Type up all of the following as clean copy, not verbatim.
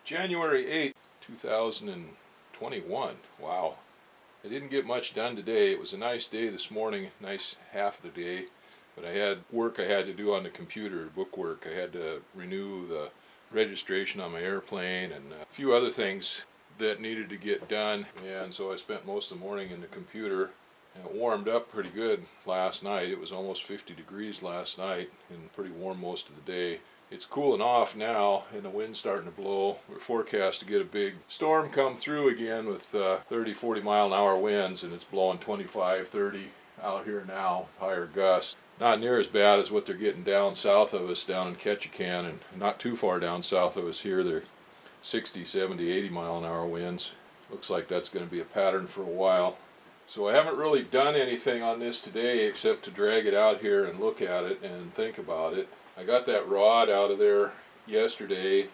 January 8th, 2021. Wow. I didn't get much done today. It was a nice day this morning, nice half of the day, but I had work I had to do on the computer, book work. I had to renew the registration on my airplane and a few other things that needed to get done, and so I spent most of the morning in the computer. And it warmed up pretty good last night. It was almost 50 degrees last night and pretty warm most of the day. It's cooling off now and the wind's starting to blow. We're forecast to get a big storm come through again with 30-40 mile an hour winds, and it's blowing 25-30 out here now with higher gusts. Not near as bad as what they're getting down south of us down in Ketchikan, and not too far down south of us here. They're 60, 70, 80 mile an hour winds. Looks like that's going to be a pattern for a while. So I haven't really done anything on this today except to drag it out here and look at it and think about it. I got that rod out of there yesterday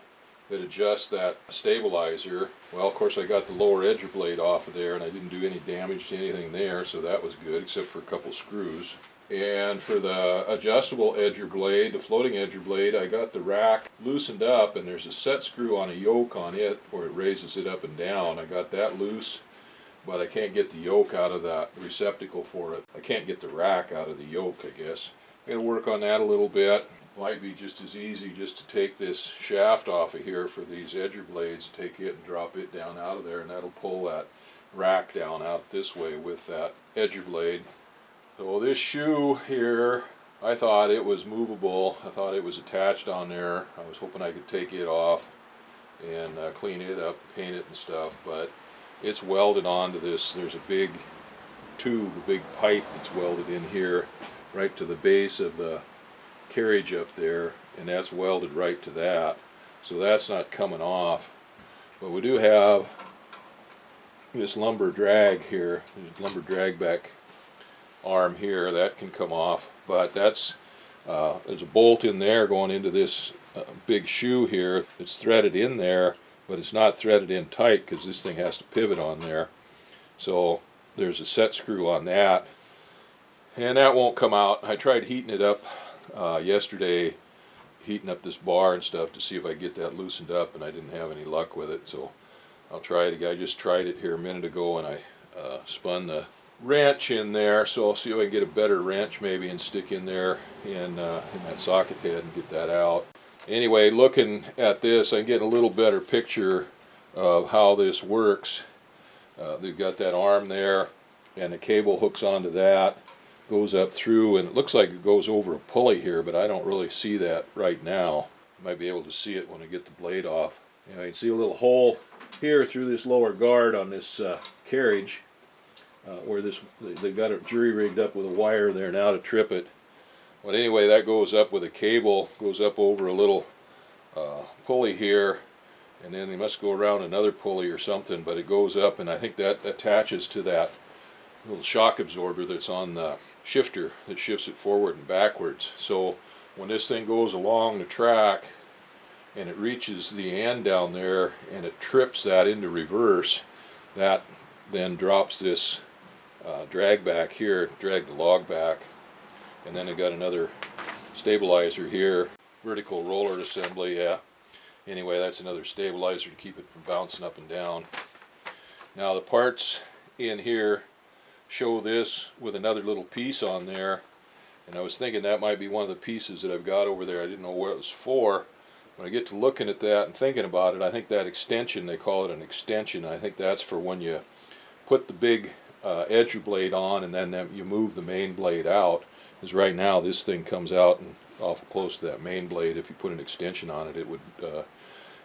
that adjusts that stabilizer. Well, of course I got the lower edger blade off of there and I didn't do any damage to anything there, so that was good except for a couple screws. And for the adjustable edger blade, the floating edger blade, I got the rack loosened up and there's a set screw on a yoke on it where it raises it up and down. I got that loose, but I can't get the yoke out of that receptacle for it. I can't get the rack out of the yoke, I guess. I'm going to work on that a little bit. Might be just as easy just to take this shaft off of here for these edger blades, take it and drop it down out of there, and that'll pull that rack down out this way with that edger blade. So this shoe here, I thought it was movable. I thought it was attached on there. I was hoping I could take it off and clean it up, paint it and stuff, but it's welded onto this. There's a big tube, a big pipe that's welded in here right to the base of the carriage up there, and that's welded right to that, so that's not coming off. But we do have this lumber drag here, this lumber drag back arm here, that can come off, but that's there's a bolt in there going into this big shoe here. It's threaded in there, but it's not threaded in tight because this thing has to pivot on there. So there's a set screw on that, and that won't come out. I tried heating it up yesterday, heating up this bar and stuff to see if I could get that loosened up, and I didn't have any luck with it, so I'll try it again. I just tried it here a minute ago and I spun the wrench in there, so I'll see if I can get a better wrench maybe and stick in there in that socket head and get that out. Anyway, looking at this, I'm getting a little better picture of how this works. They've got that arm there, and the cable hooks onto that, goes up through, and it looks like it goes over a pulley here, but I don't really see that right now. You might be able to see it when I get the blade off. You can see a little hole here through this lower guard on this carriage, where they've got it jury rigged up with a wire there now to trip it. But anyway, that goes up with a cable, goes up over a little pulley here, and then they must go around another pulley or something, but it goes up, and I think that attaches to that little shock absorber that's on the shifter that shifts it forward and backwards. So when this thing goes along the track and it reaches the end down there and it trips that into reverse, that then drops this drag back here, drag the log back, and then I got another stabilizer here, vertical roller assembly, yeah. Anyway, that's another stabilizer to keep it from bouncing up and down. Now the parts in here show this with another little piece on there, and I was thinking that might be one of the pieces that I've got over there. I didn't know what it was for. When I get to looking at that and thinking about it, I think that extension, they call it an extension, I think that's for when you put the big edger blade on and then you move the main blade out. Because right now this thing comes out and awful close to that main blade. If you put an extension on it, it would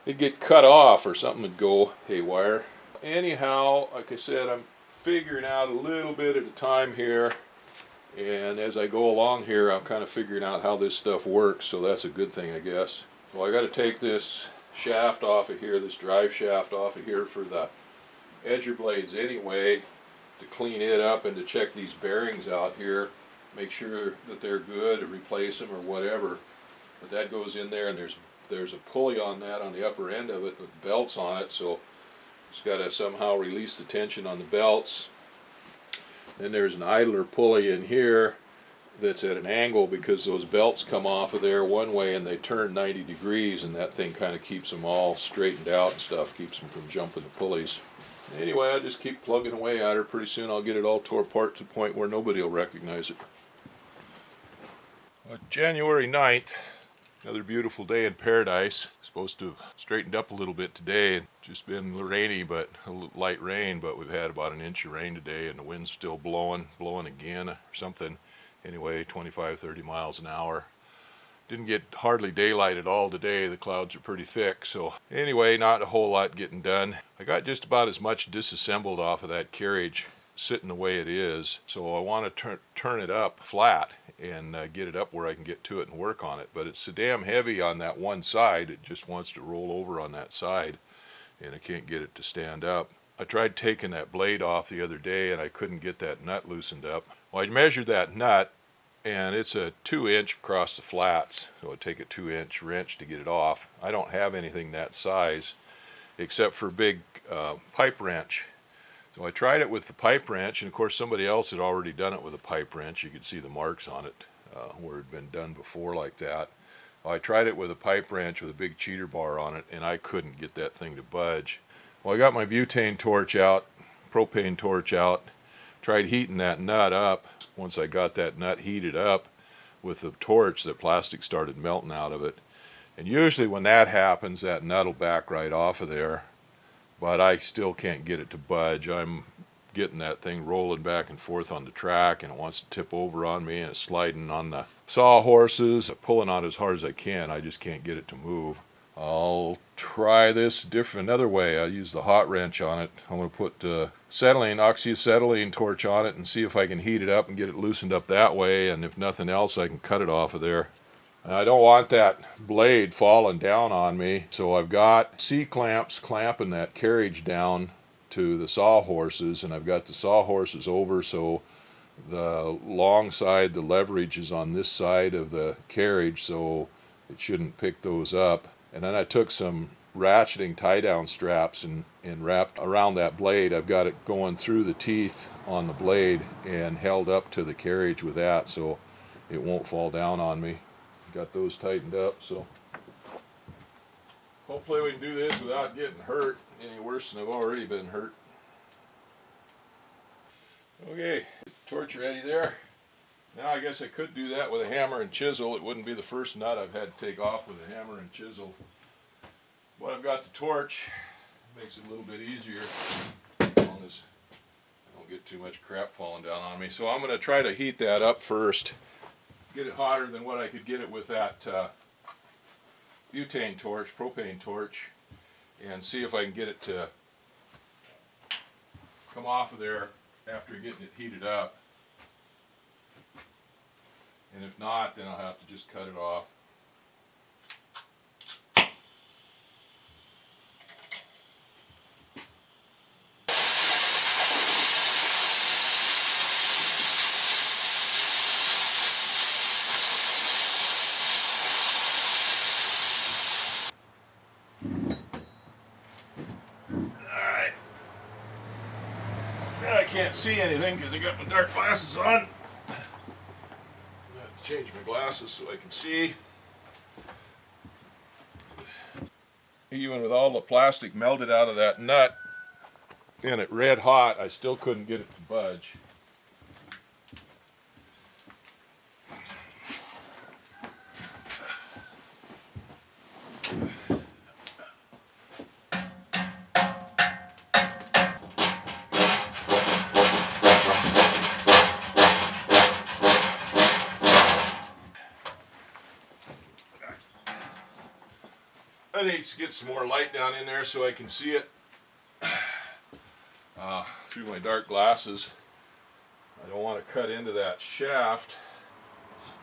it'd get cut off or something would go haywire. Anyhow, like I said, I'm figuring out a little bit at a time here, and as I go along here I'm kind of figuring out how this stuff works, so that's a good thing, I guess. So I got to take this shaft off of here, this drive shaft off of here for the edger blades anyway, to clean it up and to check these bearings out here, make sure that they're good, to replace them or whatever. But that goes in there, and there's a pulley on that on the upper end of it with belts on it, so it's got to somehow release the tension on the belts. Then there's an idler pulley in here, that's at an angle because those belts come off of there one way and they turn 90 degrees, and that thing kind of keeps them all straightened out and stuff, keeps them from jumping the pulleys. Anyway, I just keep plugging away at her. Pretty soon I'll get it all tore apart to the point where nobody will recognize it. Well, January 9th, another beautiful day in paradise. Supposed to have straightened up a little bit today. It's just been rainy, but light rain, but we've had about an inch of rain today, and the wind's still blowing again or something. Anyway, 25-30 miles an hour. Didn't get hardly daylight at all today. The clouds are pretty thick, so anyway, not a whole lot getting done. I got just about as much disassembled off of that carriage sitting the way it is, so I want to turn it up flat and get it up where I can get to it and work on it. But it's so damn heavy on that one side, it just wants to roll over on that side, and I can't get it to stand up. I tried taking that blade off the other day and I couldn't get that nut loosened up. Well, I measured that nut, and it's a 2-inch across the flats, so it'd take a 2-inch wrench to get it off. I don't have anything that size except for a big pipe wrench. So I tried it with the pipe wrench, and of course somebody else had already done it with a pipe wrench. You could see the marks on it where it had been done before like that. Well, I tried it with a pipe wrench with a big cheater bar on it, and I couldn't get that thing to budge. Well, I got my butane torch out, propane torch out, tried heating that nut up. Once I got that nut heated up with the torch, the plastic started melting out of it. And usually when that happens, that nut will back right off of there. But I still can't get it to budge. I'm getting that thing rolling back and forth on the track, and it wants to tip over on me, and it's sliding on the sawhorses. I'm pulling on as hard as I can. I just can't get it to move. I'll try this another way. I'll use the hot wrench on it. I'm going to put oxyacetylene torch on it and see if I can heat it up and get it loosened up that way, and if nothing else, I can cut it off of there. And I don't want that blade falling down on me, so I've got C-clamps clamping that carriage down to the sawhorses, and I've got the sawhorses over so the long side, the leverage is on this side of the carriage, so it shouldn't pick those up. And then I took some ratcheting tie-down straps and wrapped around that blade. I've got it going through the teeth on the blade and held up to the carriage with that so it won't fall down on me. Got those tightened up, so hopefully we can do this without getting hurt any worse than I've already been hurt. Okay, torch ready there. Now I guess I could do that with a hammer and chisel. It wouldn't be the first nut I've had to take off with a hammer and chisel. But I've got the torch. It makes it a little bit easier as long as I don't get too much crap falling down on me. So I'm going to try to heat that up first. Get it hotter than what I could get it with that butane torch, propane torch, and see if I can get it to come off of there after getting it heated up. And if not, then I'll have to just cut it off. I can't see anything because I got my dark glasses on. I have to change my glasses so I can see. Even with all the plastic melted out of that nut and it red hot, I still couldn't get it to budge. I need to get some more light down in there so I can see it through my dark glasses. I don't want to cut into that shaft.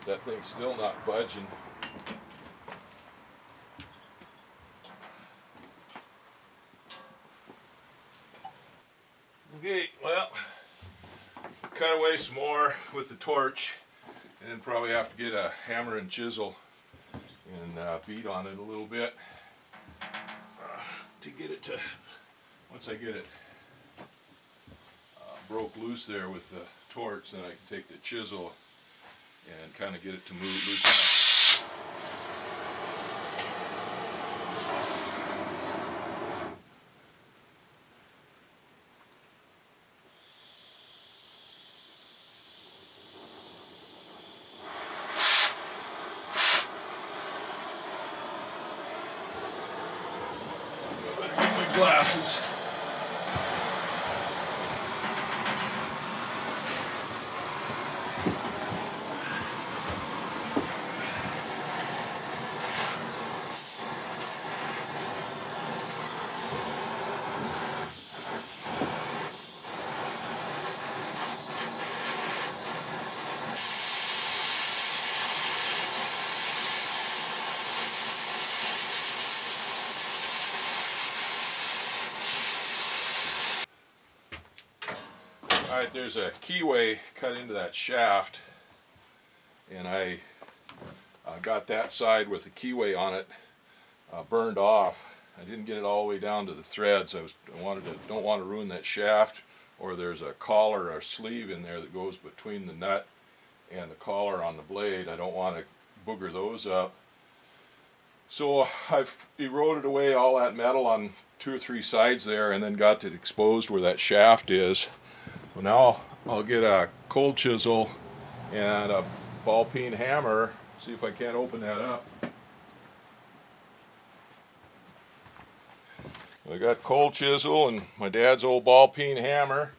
That thing's still not budging. Okay, well, cut away some more with the torch, and then probably have to get a hammer and chisel and beat on it a little bit to get it to, once I get it broke loose there with the torch, then I can take the chisel and kind of get it to move, loosen up. I better get my glasses. Alright, there's a keyway cut into that shaft, and I got that side with the keyway on it burned off. I didn't get it all the way down to the threads. Don't want to ruin that shaft, or there's a collar or sleeve in there that goes between the nut and the collar on the blade. I don't want to booger those up. So I've eroded away all that metal on 2 or 3 sides there, and then got it exposed where that shaft is. Well, now I'll get a cold chisel and a ball peen hammer, see if I can't open that up. I got cold chisel and my dad's old ball peen hammer.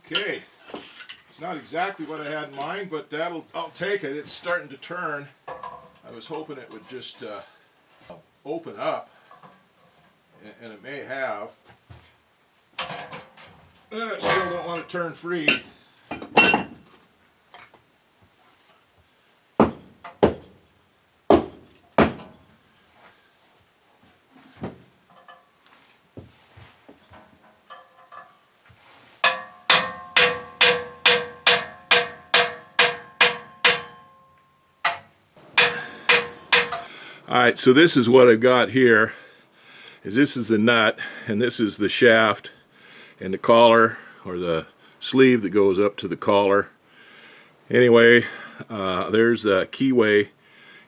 Okay, it's not exactly what I had in mind, but I'll take it. It's starting to turn. I was hoping it would just open up, and it may have. I still don't want to turn free. Alright, so this is what I've got here. This is the nut, and this is the shaft, and the collar, or the sleeve that goes up to the collar. Anyway, there's the keyway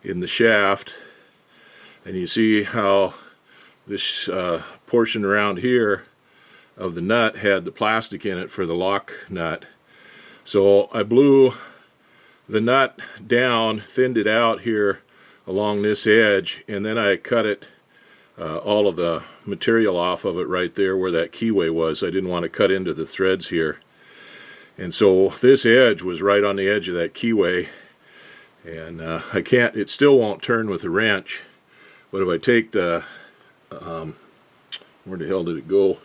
in the shaft, and you see how this portion around here of the nut had the plastic in it for the lock nut. So I blew the nut down, thinned it out here along this edge, and then I cut it, all of the material off of it right there where that keyway was. I didn't want to cut into the threads here. And so this edge was right on the edge of that keyway, and it still won't turn with a wrench. But if I take the, where the hell did it go?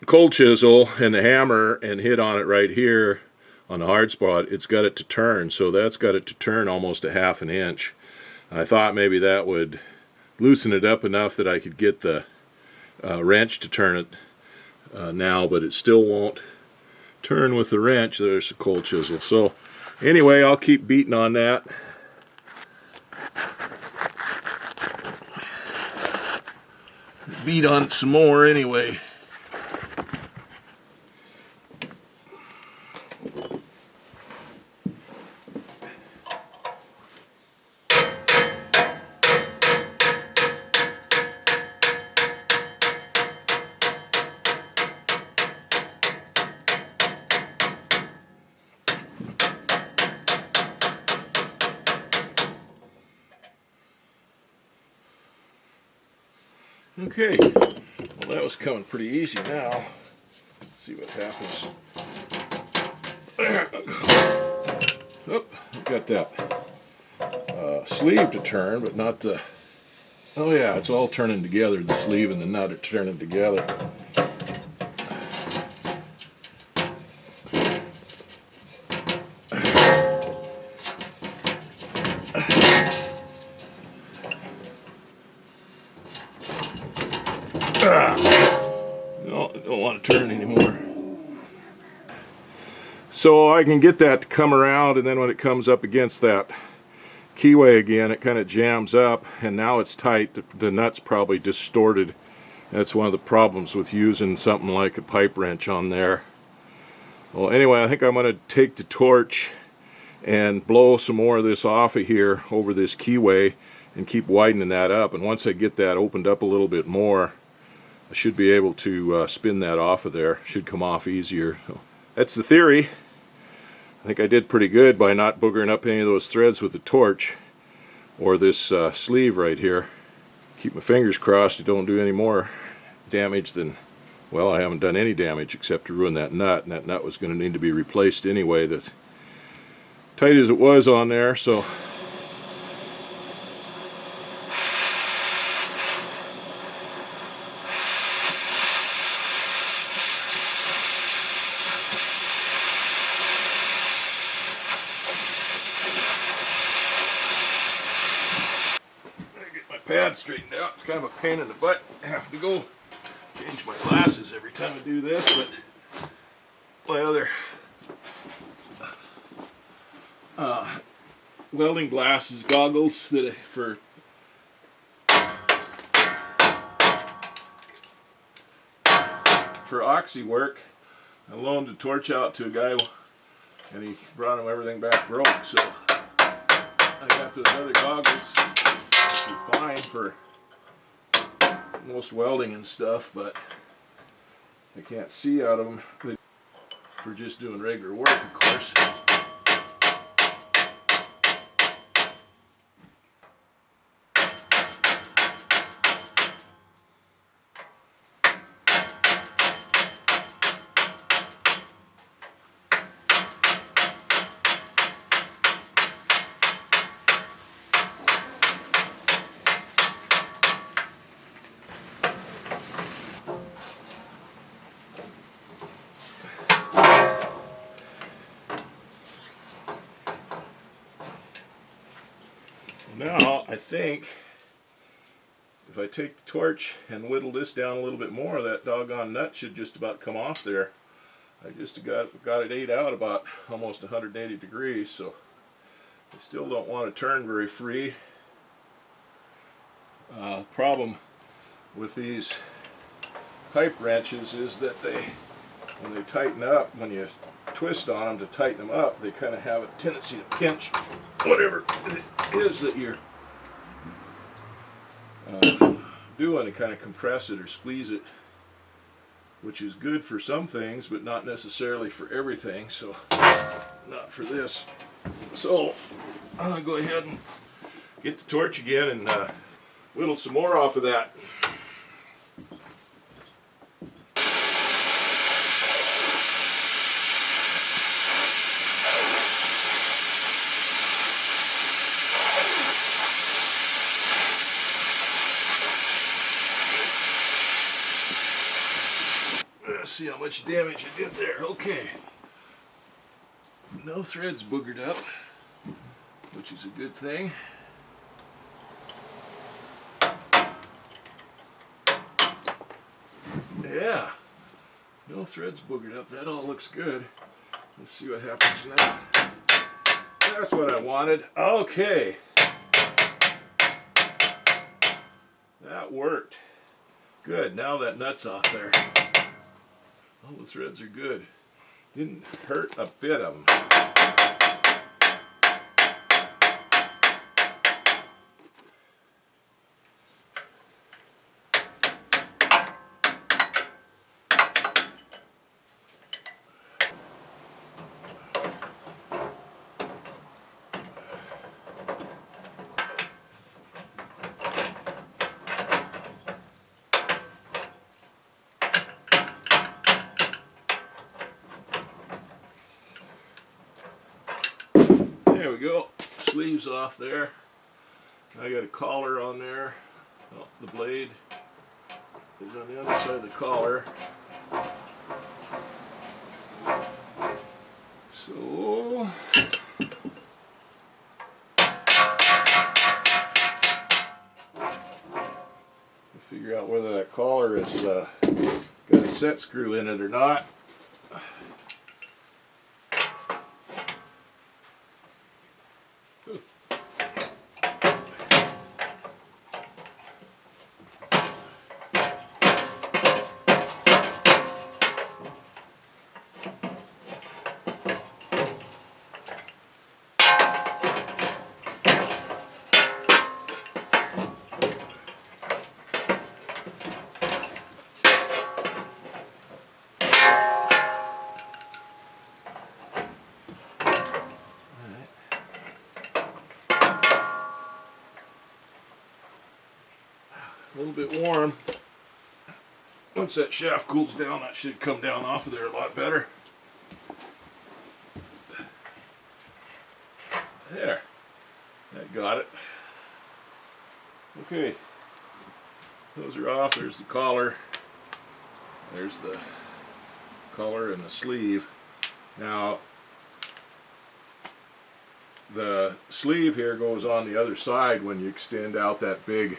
Cold chisel and the hammer and hit on it right here on the hard spot, it's got it to turn. So that's got it to turn almost a ½ an inch. I thought maybe that would loosen it up enough that I could get the wrench to turn it now, but it still won't turn with the wrench. There's the cold chisel. So anyway, I'll keep beating on that. Beat on it some more anyway. Okay, well that was coming pretty easy now. Let's see what happens. Oh, I've got that sleeve to turn, but not the... Oh yeah, it's all turning together. The sleeve and the nut are turning together. No, I don't want to turn anymore. So I can get that to come around, and then when it comes up against that keyway again, it kind of jams up, and now it's tight. The nut's probably distorted. That's one of the problems with using something like a pipe wrench on there. Well, anyway, I think I'm going to take the torch and blow some more of this off of here over this keyway and keep widening that up. And once I get that opened up a little bit more, I should be able to spin that off of there. Should come off easier. So that's the theory. I think I did pretty good by not boogering up any of those threads with the torch or this sleeve right here. Keep my fingers crossed I don't do any more damage than, well, I haven't done any damage except to ruin that nut, and that nut was going to need to be replaced anyway. That's tight as it was on there, so pad straightened out. It's kind of a pain in the butt. I have to go change my glasses every time I do this, but my other welding glasses, goggles that for oxy work, I loaned the torch out to a guy, and he brought him everything back broke. So I got those other goggles. Fine for most welding and stuff, but I can't see out of them for just doing regular work, of course. Now, I think if I take the torch and whittle this down a little bit more, that doggone nut should just about come off there. I just got it ate out about almost 180 degrees, so I still don't want to turn very free. Problem with these pipe wrenches is that when they tighten up, when you twist on them to tighten them up, they kind of have a tendency to pinch whatever it is that you're doing, to kind of compress it or squeeze it, which is good for some things but not necessarily for everything. So not for this. So I'll go ahead and get the torch again and whittle some more off of that. See how much damage I did there. Okay. No threads boogered up, which is a good thing. Yeah. No threads boogered up. That all looks good. Let's see what happens now. That's what I wanted. Okay. That worked. Good. Now that nut's off there. All the threads are good. Didn't hurt a bit of them. There we go. Sleeves off there. I got a collar on there. Oh, the blade is on the other side of the collar. So I figure out whether that collar has got a set screw in it or not. A little bit warm. Once that shaft cools down, that should come down off of there a lot better. There. That got it. Okay. Those are off. There's the collar. There's the collar and the sleeve. Now, the sleeve here goes on the other side when you extend out that big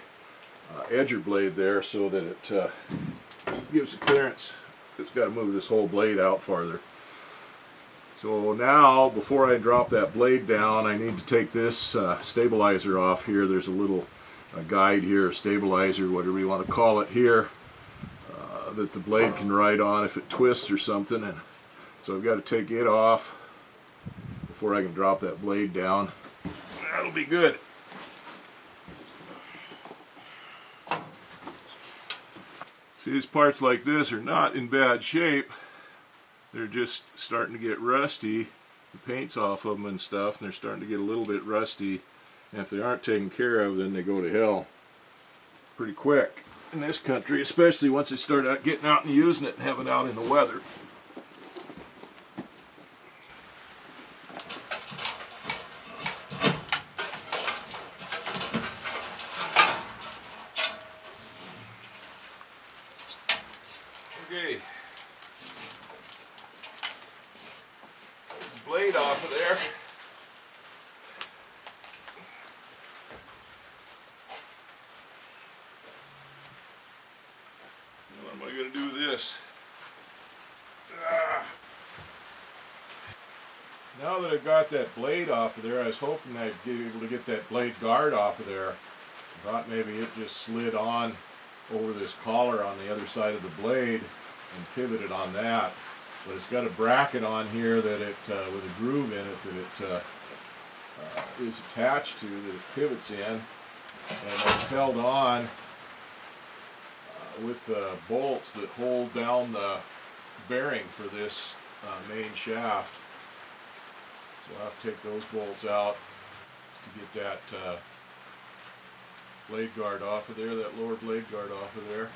edger blade there, so that it gives the clearance. It's got to move this whole blade out farther. So now, before I drop that blade down, I need to take this stabilizer off here. There's a little guide here, stabilizer, whatever you want to call it here, that the blade can ride on if it twists or something. And so I've got to take it off before I can drop that blade down. That'll be good. See, these parts like this are not in bad shape. They're just starting to get rusty. The paint's off of them and stuff, and they're starting to get a little bit rusty. And if they aren't taken care of, then they go to hell pretty quick in this country, especially once they start out getting out and using it and having it out in the weather. Okay. Blade off of there. What am I going to do with this? Now that I've got that blade off of there, I was hoping I'd be able to get that blade guard off of there. I thought maybe it just slid on over this collar on the other side of the blade and pivoted on that. But it's got a bracket on here that it, with a groove in it, that it is attached to, that it pivots in, and it's held on with the bolts that hold down the bearing for this main shaft. So I'll have to take those bolts out to get that blade guard off of there, that lower blade guard off of there.